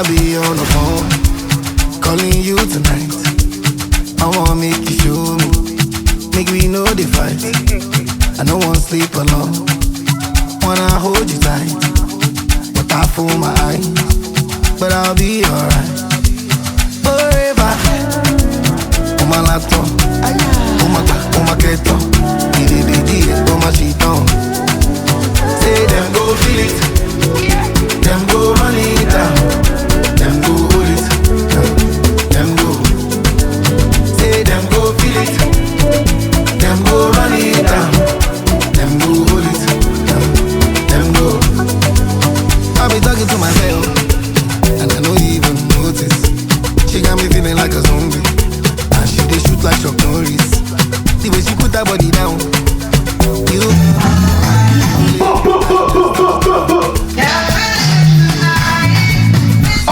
I'll be on the phone, calling you tonight. I wanna make you show me, make we know the fight. I don't wanna sleep alone, wanna hold you tight, but I fool my eyes, but I'll be alright. Forever, on my laptop, on my keto, on my sheet on. Say them go feel it, them go run it down, them go hold it, them go. Say them go feel it, them go run it down, them go hold it, them go. I be talking to myself, and I don't even notice. She got me feeling like a zombie, and she dey shoot like Chuck Norris. The way she put that body down, you.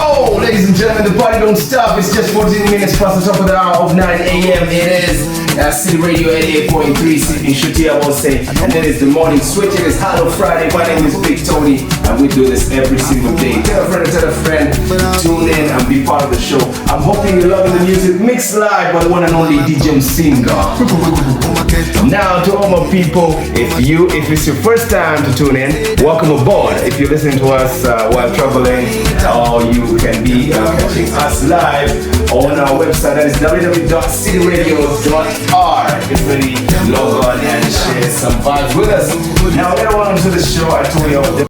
Oh, ladies and gentlemen, the party don't stop. It's just 14 minutes past the top of the hour of 9 a.m. It is City Radio 88.3, Sydney Shuti, I will say. And then it's the morning switch. It is Hello Friday. My name is Big Tony, and we do this every single day. Tell a friend, tune in and be part of the show. I'm hoping you're loving the music mixed live by the one and only DJ Singer. Now, to all my people, if it's your first time to tune in, welcome aboard. If you're listening to us while traveling, or you can be catching us live on our website, that is www.cityradio.r. Definitely log on and share some vibes with us. Now, get on to the show. I told you